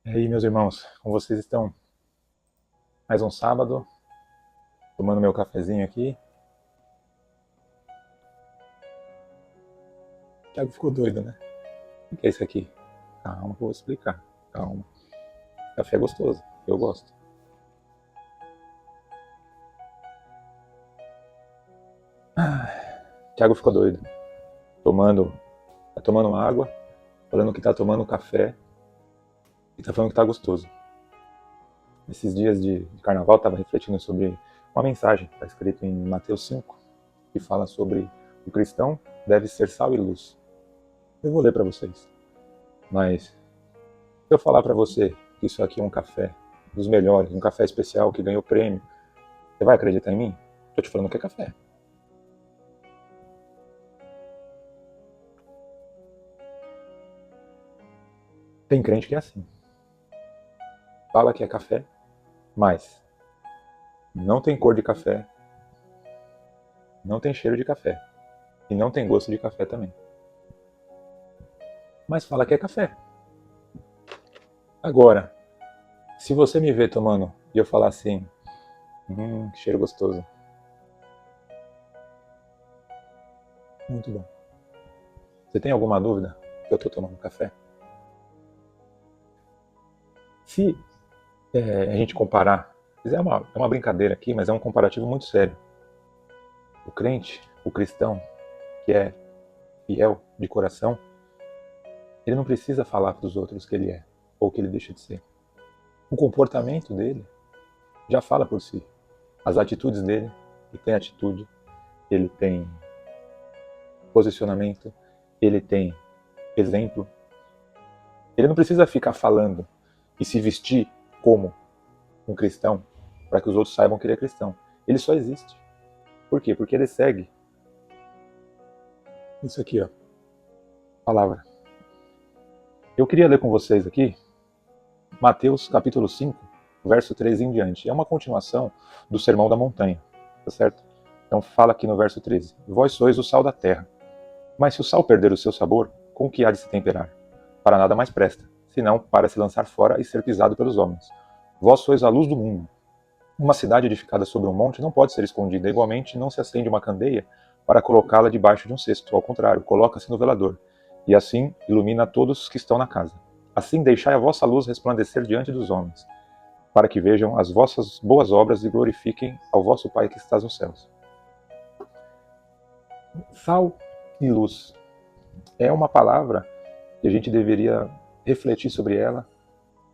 E aí, meus irmãos, como vocês estão? Mais um sábado, tomando meu cafezinho aqui. O Thiago ficou doido, né? O que é isso aqui? Calma que eu vou explicar. Calma. Café é gostoso, eu gosto. O Thiago ficou doido, tomando, tá tomando água, falando que tá tomando café e tá falando que tá gostoso. Esses dias de carnaval, tava refletindo sobre uma mensagem que está escrito em Mateus 5, que fala sobre o cristão deve ser sal e luz. Eu vou ler para vocês, mas se eu falar para você que isso aqui é um café dos melhores, um café especial que ganhou prêmio, você vai acreditar em mim? Tô te falando que é café. Tem crente que é assim. Fala que é café, mas não tem cor de café, não tem cheiro de café e não tem gosto de café também. Mas fala que é café. Agora, se você me ver tomando e eu falar assim, que cheiro gostoso, muito bom. Você tem alguma dúvida que eu tô tomando café? Se a gente comparar, é uma brincadeira aqui, mas é um comparativo muito sério. O crente, o cristão, que é fiel de coração, ele não precisa falar para os outros que ele é ou que ele deixa de ser. O comportamento dele já fala por si. As atitudes dele, ele tem atitude, ele tem posicionamento, ele tem exemplo. Ele não precisa ficar falando e se vestir como um cristão para que os outros saibam que ele é cristão. Ele só existe. Por quê? Porque ele segue isso aqui, ó, palavra. Eu queria ler com vocês aqui Mateus capítulo 5, verso 13 em diante. É uma continuação do Sermão da Montanha, tá certo? Então fala aqui no verso 13: Vós sois o sal da terra, mas se o sal perder o seu sabor, com que há de se temperar? Para nada mais presta, senão para se lançar fora e ser pisado pelos homens. Vós sois a luz do mundo. Uma cidade edificada sobre um monte não pode ser escondida. Igualmente, não se acende uma candeia para colocá-la debaixo de um cesto. Ao contrário, coloca-se no velador, e assim ilumina todos que estão na casa. Assim deixai a vossa luz resplandecer diante dos homens, para que vejam as vossas boas obras e glorifiquem ao vosso Pai que estás nos céus. Sal e luz é uma palavra que a gente deveria refletir sobre ela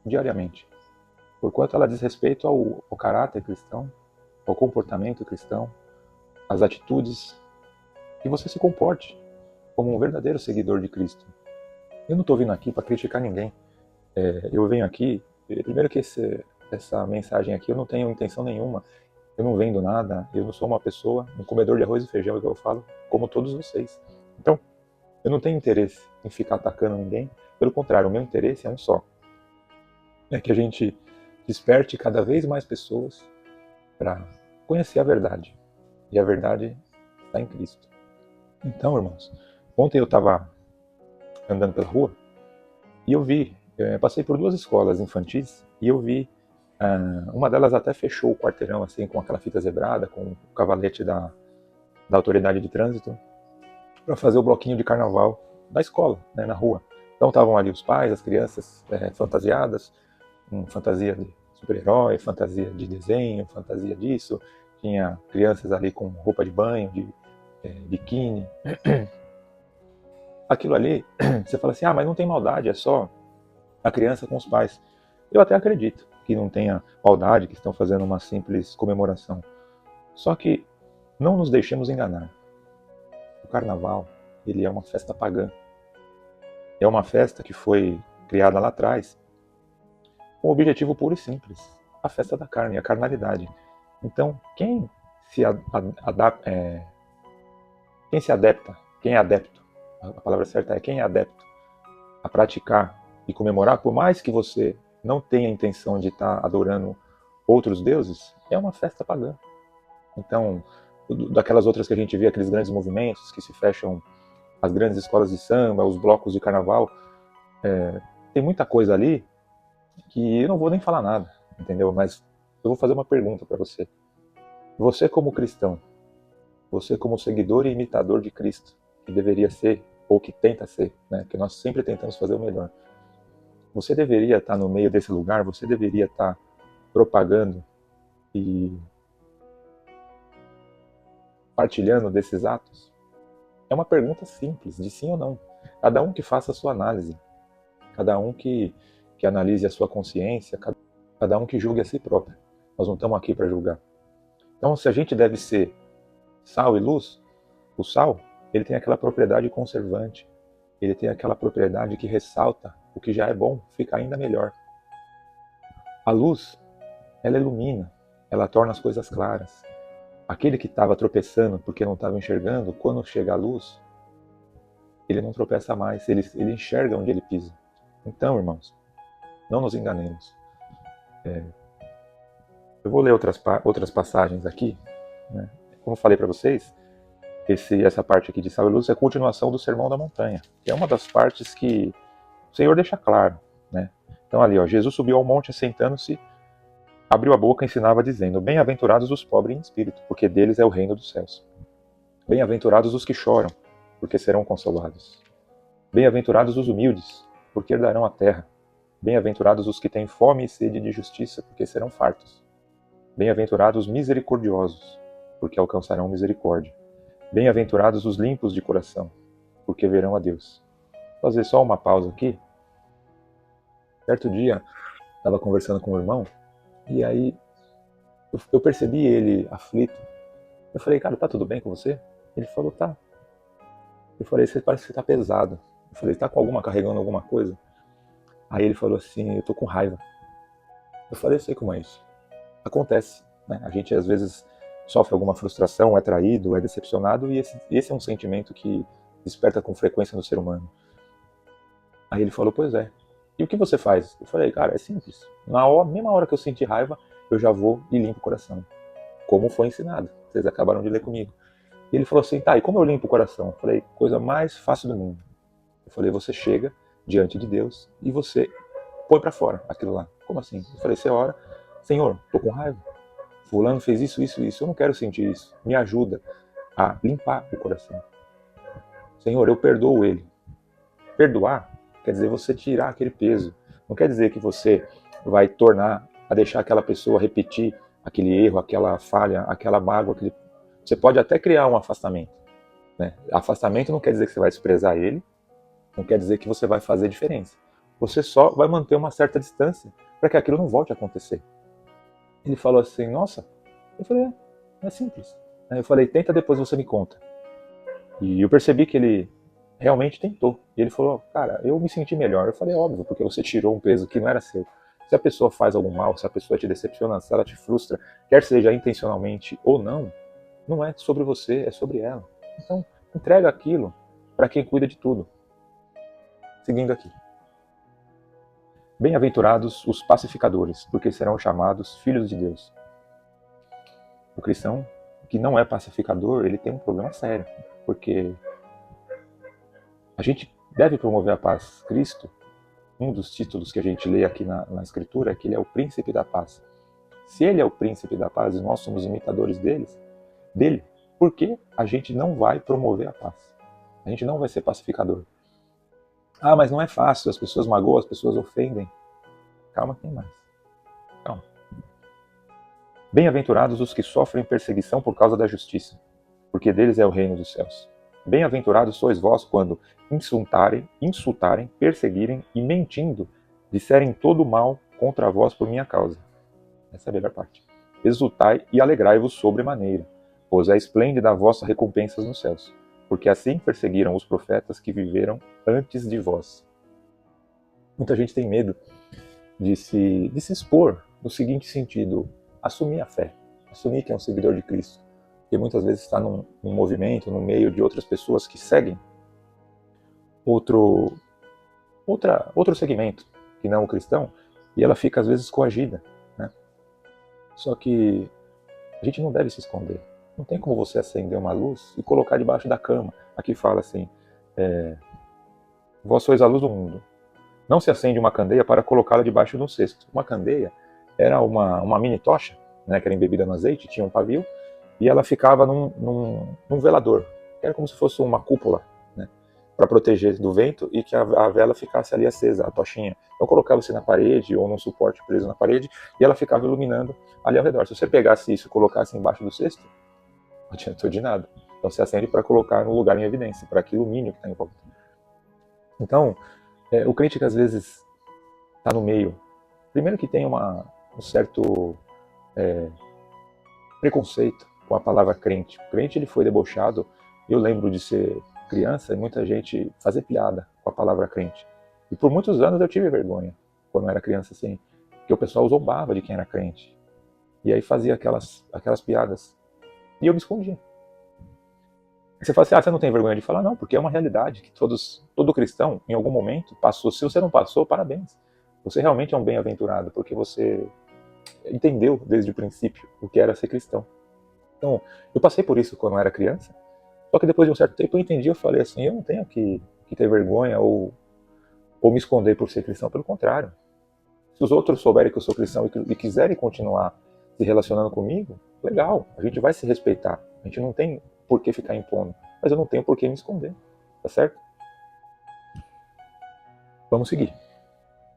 diariamente, porquanto ela diz respeito ao caráter cristão, ao comportamento cristão, às atitudes, que você se comporte como um verdadeiro seguidor de Cristo. Eu não estou vindo aqui para criticar ninguém. Eu venho aqui, primeiro que essa mensagem aqui eu não tenho intenção nenhuma, eu não vendo nada, eu não sou uma pessoa, um comedor de arroz e feijão, que eu falo, como todos vocês. Então, eu não tenho interesse em ficar atacando ninguém, pelo contrário, o meu interesse é um só. É que a gente desperte cada vez mais pessoas para conhecer a verdade. E a verdade está em Cristo. Então, irmãos, ontem eu estava andando pela rua e eu vi, passei por duas escolas infantis e eu vi, uma delas até fechou o quarteirão assim com aquela fita zebrada, com o cavalete da autoridade de trânsito, para fazer o bloquinho de carnaval da escola, né, na rua. Então estavam ali os pais, as crianças fantasiadas, com fantasia de super-herói, fantasia de desenho, fantasia disso. Tinha crianças ali com roupa de banho, de biquíni. Aquilo ali, você fala assim, mas não tem maldade, é só a criança com os pais. Eu até acredito que não tenha maldade, que estão fazendo uma simples comemoração. Só que não nos deixemos enganar. O carnaval, ele é uma festa pagã. É uma festa que foi criada lá atrás com um objetivo puro e simples: a festa da carne, a carnalidade. Então, quem se adapta, quem é adepto, a palavra certa é quem é adepto a praticar e comemorar, por mais que você não tenha a intenção de estar adorando outros deuses, é uma festa pagã. Então, daquelas outras que a gente vê, aqueles grandes movimentos que se fecham, as grandes escolas de samba, os blocos de carnaval, tem muita coisa ali que eu não vou nem falar nada, entendeu? Mas eu vou fazer uma pergunta para você. Você como cristão, você como seguidor e imitador de Cristo, que deveria ser, ou que tenta ser, né? Que nós sempre tentamos fazer o melhor. Você deveria estar no meio desse lugar, você deveria estar propagando e partilhando desses atos? É uma pergunta simples, de sim ou não. Cada um que faça a sua análise, cada um que analise a sua consciência, cada um que julgue a si próprio. Nós não estamos aqui para julgar. Então, se a gente deve ser sal e luz, o sal, ele tem aquela propriedade conservante, ele tem aquela propriedade que ressalta o que já é bom, fica ainda melhor. A luz, ela ilumina, ela torna as coisas claras. Aquele que estava tropeçando porque não estava enxergando, quando chega a luz, ele não tropeça mais, ele enxerga onde ele pisa. Então, irmãos, não nos enganemos. Eu vou ler outras passagens aqui, né? Como eu falei para vocês, essa parte aqui de Sal e Luz é a continuação do Sermão da Montanha, que é uma das partes que o Senhor deixa claro, né? Então ali, ó, Jesus subiu ao monte, assentando-se, abriu a boca e ensinava dizendo: Bem-aventurados os pobres em espírito, porque deles é o reino dos céus. Bem-aventurados os que choram, porque serão consolados. Bem-aventurados os humildes, porque herdarão a terra. Bem-aventurados os que têm fome e sede de justiça, porque serão fartos. Bem-aventurados os misericordiosos, porque alcançarão misericórdia. Bem-aventurados os limpos de coração, porque verão a Deus. Vou fazer só uma pausa aqui. Certo dia, estava conversando com o irmão, e aí eu percebi ele aflito. Eu falei, cara, tá tudo bem com você? Ele falou, tá. Eu falei, você parece que tá pesado. Eu falei, tá carregando alguma coisa? Aí ele falou assim, eu tô com raiva. Eu falei, eu sei como é isso. Acontece, né? A gente às vezes sofre alguma frustração, é traído, é decepcionado, e esse é um sentimento que desperta com frequência no ser humano. Aí ele falou, pois é. E o que você faz? Eu falei, cara, é simples. Mesma hora que eu senti raiva, eu já vou e limpo o coração. Como foi ensinado. Vocês acabaram de ler comigo. E ele falou assim, tá, e como eu limpo o coração? Eu falei, coisa mais fácil do mundo. Eu falei, você chega diante de Deus e você põe pra fora aquilo lá. Como assim? Eu falei, você ora, Senhor, tô com raiva. Fulano fez isso, isso, isso. Eu não quero sentir isso. Me ajuda a limpar o coração. Senhor, eu perdoo ele. Perdoar quer dizer você tirar aquele peso. Não quer dizer que você vai deixar aquela pessoa repetir aquele erro, aquela falha, aquela mágoa. Você pode até criar um afastamento, né? Afastamento não quer dizer que você vai desprezar ele, não quer dizer que você vai fazer diferença. Você só vai manter uma certa distância para que aquilo não volte a acontecer. Ele falou assim, nossa. Eu falei, é simples. Aí eu falei, tenta, depois você me conta. E eu percebi que ele realmente tentou. E ele falou, cara, eu me senti melhor. Eu falei, óbvio, porque você tirou um peso que não era seu. Se a pessoa faz algum mal, se a pessoa te decepciona, se ela te frustra, quer seja intencionalmente ou não, não é sobre você, é sobre ela. Então, entrega aquilo para quem cuida de tudo. Seguindo aqui. Bem-aventurados os pacificadores, porque serão chamados filhos de Deus. O cristão que não é pacificador, ele tem um problema sério, porque a gente deve promover a paz. Cristo, um dos títulos que a gente lê aqui na Escritura, é que ele é o príncipe da paz. Se ele é o príncipe da paz e nós somos imitadores dele, por que a gente não vai promover a paz? A gente não vai ser pacificador. Ah, mas não é fácil, as pessoas magoam, as pessoas ofendem. Calma, tem mais. Calma. Bem-aventurados os que sofrem perseguição por causa da justiça, porque deles é o reino dos céus. Bem-aventurados sois vós quando insultarem, perseguirem e mentindo, disserem todo mal contra vós por minha causa. Essa é a melhor parte. Exultai e alegrai-vos sobremaneira, pois é esplêndida a vossa recompensa nos céus, porque assim perseguiram os profetas que viveram antes de vós. Muita gente tem medo de se expor no seguinte sentido: assumir a fé, assumir que é um seguidor de Cristo, porque muitas vezes está num movimento, no meio de outras pessoas que seguem outro segmento, que não o cristão, e ela fica às vezes coagida, né? Só que a gente não deve se esconder. Não tem como você acender uma luz e colocar debaixo da cama. Aqui fala assim, vós sois a luz do mundo. Não se acende uma candeia para colocá-la debaixo de um cesto. Uma candeia era uma mini tocha, né, que era embebida no azeite, tinha um pavio, e ela ficava num velador, que era como se fosse uma cúpula, né, para proteger do vento e que a vela ficasse ali acesa, a tochinha. Então colocava-se na parede ou num suporte preso na parede e ela ficava iluminando ali ao redor. Se você pegasse isso e colocasse embaixo do cesto, não adiantou de nada. Então você acende para colocar no lugar em evidência, para que ilumine o que está em volta. Então, o crente que às vezes está no meio, primeiro que tem um certo preconceito com a palavra crente. O crente ele foi debochado. Eu lembro de ser criança e muita gente fazer piada com a palavra crente. E por muitos anos eu tive vergonha, quando eu era criança, assim, que o pessoal zombava de quem era crente. E aí fazia aquelas piadas. E eu me escondia. Você fala assim, você não tem vergonha de falar? Não, porque é uma realidade que todo cristão, em algum momento, passou. Se você não passou, parabéns. Você realmente é um bem-aventurado, porque você entendeu desde o princípio o que era ser cristão. Então, eu passei por isso quando eu era criança, só que depois de um certo tempo eu entendi, eu falei assim, eu não tenho que ter vergonha ou me esconder por ser cristão, pelo contrário. Se os outros souberem que eu sou cristão e quiserem continuar se relacionando comigo, legal, a gente vai se respeitar. A gente não tem por que ficar impondo, mas eu não tenho por que me esconder, tá certo? Vamos seguir.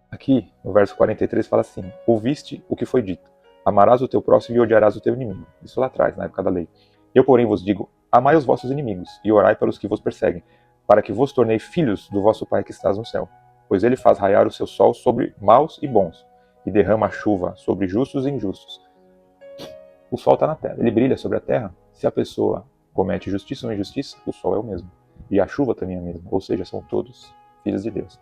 Aqui, no verso 43, fala assim, ouviste o que foi dito, amarás o teu próximo e odiarás o teu inimigo. Isso lá atrás, na época da lei. Eu, porém, vos digo, amai os vossos inimigos e orai pelos que vos perseguem, para que vos tornei filhos do vosso Pai que estás no céu. Pois ele faz raiar o seu sol sobre maus e bons, e derrama a chuva sobre justos e injustos. O sol está na terra, ele brilha sobre a terra. Se a pessoa comete justiça ou injustiça, o sol é o mesmo. E a chuva também é a mesma, ou seja, são todos filhos de Deus.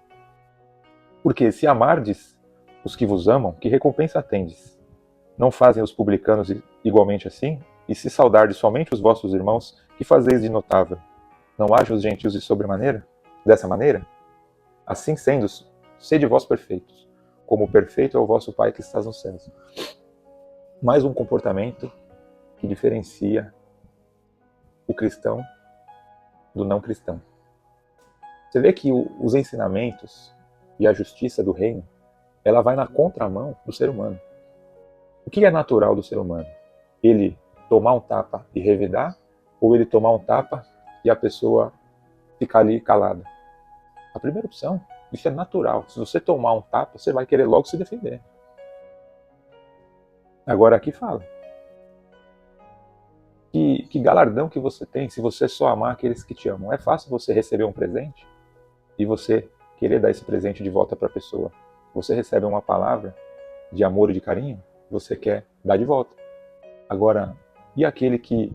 Porque se amardes os que vos amam, que recompensa tendes? Não fazem os publicanos igualmente assim? E se saudardes somente os vossos irmãos, que fazeis de notável? Não hajam os gentios de sobremaneira? Dessa maneira? Assim sendo, sede vós perfeitos, como perfeito é o vosso Pai que estás nos céus. Mais um comportamento que diferencia o cristão do não cristão. Você vê que os ensinamentos e a justiça do reino, ela vai na contramão do ser humano. O que é natural do ser humano? Ele tomar um tapa e revidar, ou ele tomar um tapa e a pessoa ficar ali calada? A primeira opção, isso é natural. Se você tomar um tapa, você vai querer logo se defender. Agora aqui fala. Que galardão que você tem se você só amar aqueles que te amam. É fácil você receber um presente e você querer dar esse presente de volta para a pessoa. Você recebe uma palavra de amor e de carinho, você quer dar de volta. Agora, e aquele que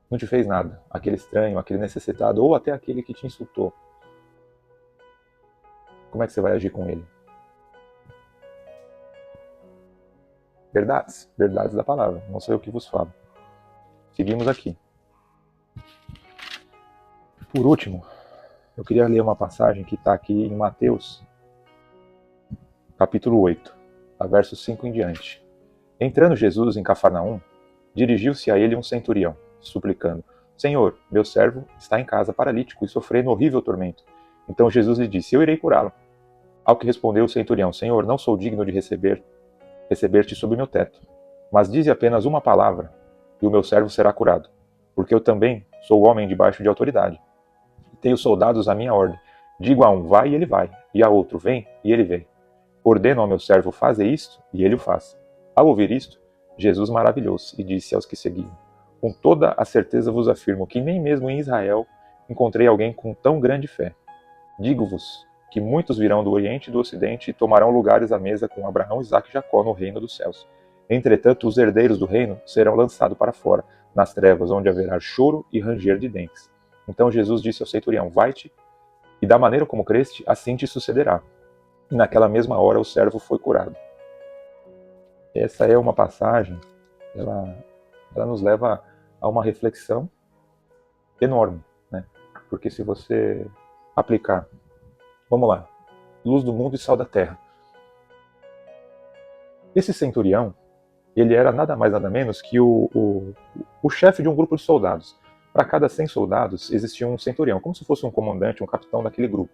não te fez nada? Aquele estranho, aquele necessitado, ou até aquele que te insultou? Como é que você vai agir com ele? Verdades da palavra, não sou eu que vos falo. Seguimos aqui. Por último, eu queria ler uma passagem que está aqui em Mateus, capítulo 8, versos 5 em diante. Entrando Jesus em Cafarnaum, dirigiu-se a ele um centurião, suplicando, Senhor, meu servo está em casa paralítico e sofrendo horrível tormento. Então Jesus lhe disse, eu irei curá-lo. Ao que respondeu o centurião, Senhor, não sou digno de receber-te sob meu teto, mas dize apenas uma palavra, e o meu servo será curado, porque eu também sou homem debaixo de autoridade. Tenho soldados à minha ordem. Digo a um, vai, e ele vai, e a outro, vem, e ele vem. Ordeno ao meu servo, faze isto, e ele o faz. Ao ouvir isto, Jesus maravilhou-se e disse aos que seguiam, com toda a certeza vos afirmo que nem mesmo em Israel encontrei alguém com tão grande fé. Digo-vos que muitos virão do Oriente e do Ocidente e tomarão lugares à mesa com Abraão, Isaque e Jacó no reino dos céus. Entretanto, os herdeiros do reino serão lançados para fora, nas trevas, onde haverá choro e ranger de dentes. Então Jesus disse ao centurião, vai-te, e da maneira como creste, assim te sucederá. E naquela mesma hora o servo foi curado. Essa é uma passagem, ela nos leva a uma reflexão enorme, né? Porque se você aplicar, vamos lá, luz do mundo e sal da terra. Esse centurião, ele era nada mais nada menos que o chefe de um grupo de soldados. Para cada 100 soldados existia um centurião, como se fosse um comandante, um capitão daquele grupo.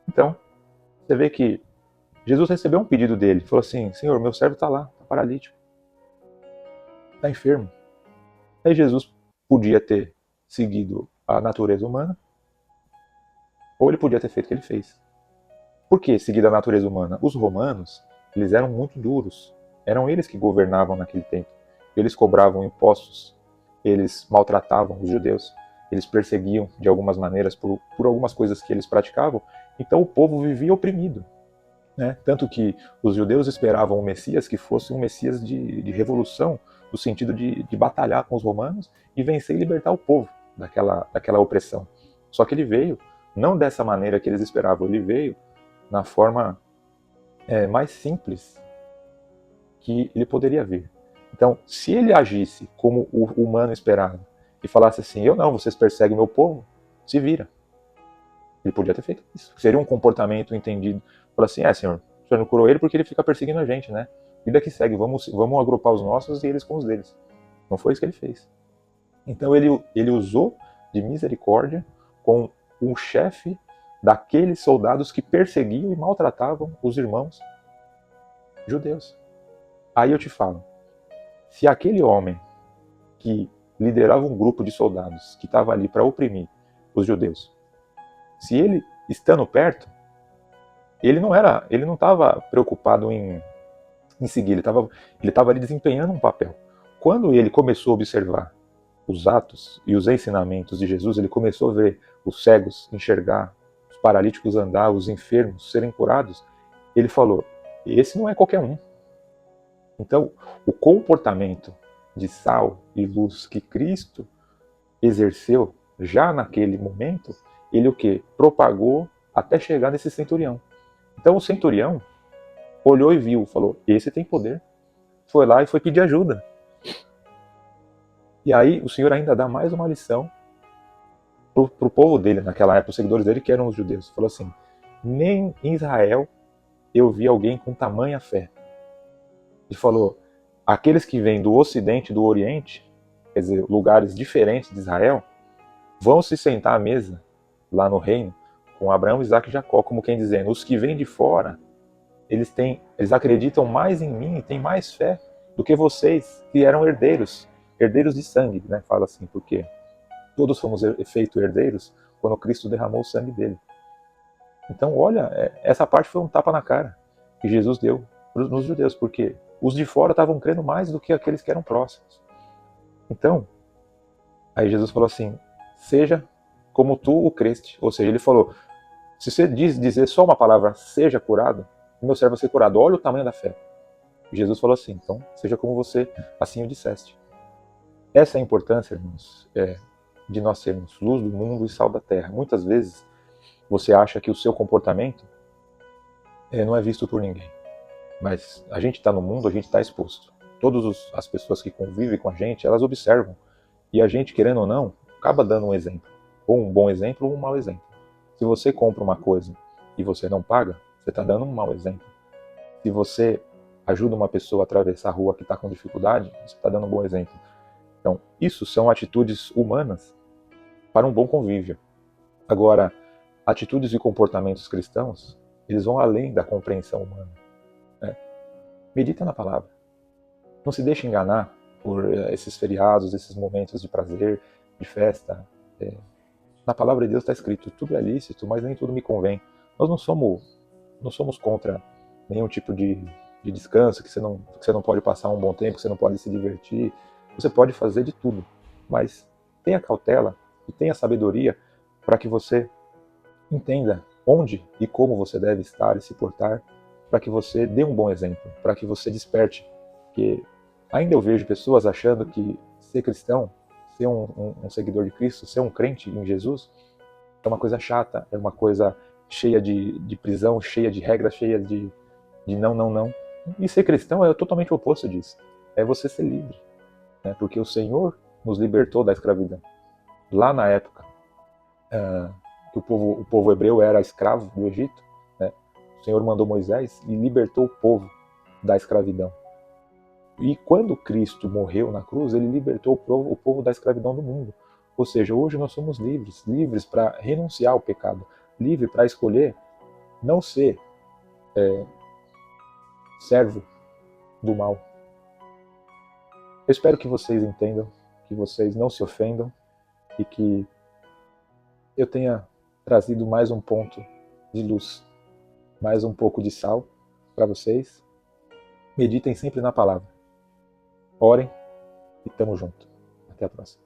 Então, Você vê que Jesus recebeu um pedido dele, falou assim: Senhor, meu servo está lá, está paralítico, está enfermo. Aí Jesus podia ter seguido a natureza humana, ou ele podia ter feito o que ele fez. Por que seguir a natureza humana? Os romanos, eles eram muito duros. Eram eles que governavam naquele tempo. Eles cobravam impostos, eles maltratavam os judeus, eles perseguiam de algumas maneiras por algumas coisas que eles praticavam. Então o povo vivia oprimido. Né? Tanto que os judeus esperavam o Messias que fosse um Messias de revolução, no sentido de batalhar com os romanos e vencer e libertar o povo daquela opressão. Só que ele veio não dessa maneira que eles esperavam, ele veio na forma mais simples que ele poderia vir. Então, se ele agisse como o humano esperava e falasse assim: eu não, vocês perseguem meu povo, se vira. Ele podia ter feito isso. Seria um comportamento entendido. Falar assim: senhor, o senhor não curou ele porque ele fica perseguindo a gente, né? Vida que segue, vamos agrupar os nossos e eles com os deles. Não foi isso que ele fez. Então ele usou de misericórdia com o chefe daqueles soldados que perseguiam e maltratavam os irmãos judeus. Aí eu te falo, se aquele homem que liderava um grupo de soldados que estava ali para oprimir os judeus, se ele, estando perto, ele não estava preocupado em seguir, ele estava ali desempenhando um papel. Quando ele começou a observar os atos e os ensinamentos de Jesus, ele começou a ver os cegos enxergar, os paralíticos andar, os enfermos serem curados, ele falou: esse não é qualquer um. Então, o comportamento de sal e luz que Cristo exerceu já naquele momento, ele o quê? Propagou até chegar nesse centurião. Então o centurião olhou e viu, falou: esse tem poder. Foi lá e foi pedir ajuda. E aí o Senhor ainda dá mais uma lição para o povo dele, naquela época, os seguidores dele que eram os judeus. Falou assim: nem em Israel eu vi alguém com tamanha fé. Ele falou: aqueles que vêm do Ocidente e do Oriente, quer dizer, lugares diferentes de Israel, vão se sentar à mesa lá no reino com Abraão, Isaac e Jacó, como quem dizendo: os que vêm de fora, eles acreditam mais em mim e têm mais fé do que vocês, que eram herdeiros de sangue, né? Fala assim, porque todos fomos feitos herdeiros quando Cristo derramou o sangue dele. Então, olha, essa parte foi um tapa na cara que Jesus deu nos judeus, porque os de fora estavam crendo mais do que aqueles que eram próximos. Então, aí Jesus falou assim: seja como tu o creste. Ou seja, ele falou: se você dizer só uma palavra, seja curado, o meu servo vai ser curado. Olha o tamanho da fé. E Jesus falou assim: então, seja como você assim o disseste. Essa é a importância, irmãos, de nós sermos luz do mundo e sal da terra. Muitas vezes você acha que o seu comportamento não é visto por ninguém. Mas a gente está no mundo, a gente está exposto. Todas as pessoas que convivem com a gente, elas observam. E a gente, querendo ou não, acaba dando um exemplo. Ou um bom exemplo ou um mau exemplo. Se você compra uma coisa e você não paga, você está dando um mau exemplo. Se você ajuda uma pessoa a atravessar a rua que está com dificuldade, você está dando um bom exemplo. Então, isso são atitudes humanas para um bom convívio. Agora, atitudes e comportamentos cristãos, eles vão além da compreensão humana. Né? Medita na palavra. Não se deixe enganar por esses feriados, esses momentos de prazer, de festa. Na palavra de Deus está escrito: tudo é lícito, mas nem tudo me convém. Nós não somos contra nenhum tipo de descanso, que você não pode passar um bom tempo, que você não pode se divertir. Você pode fazer de tudo, mas tenha cautela e tenha sabedoria para que você entenda onde e como você deve estar e se portar, para que você dê um bom exemplo, para que você desperte. Porque ainda eu vejo pessoas achando que ser cristão, ser um seguidor de Cristo, ser um crente em Jesus, é uma coisa chata, é uma coisa cheia de prisão, cheia de regras, cheia de não. E ser cristão é totalmente o oposto disso. É você ser livre. Né? Porque o Senhor nos libertou da escravidão. Lá na época que o povo hebreu era escravo do Egito, né? O Senhor mandou Moisés e libertou o povo da escravidão. E quando Cristo morreu na cruz, ele libertou o povo da escravidão do mundo. Ou seja, hoje nós somos livres para renunciar ao pecado, livre para escolher não ser servo do mal. Eu espero que vocês entendam, que vocês não se ofendam e que eu tenha trazido mais um ponto de luz, mais um pouco de sal para vocês. Meditem sempre na palavra. Orem e tamo junto. Até a próxima.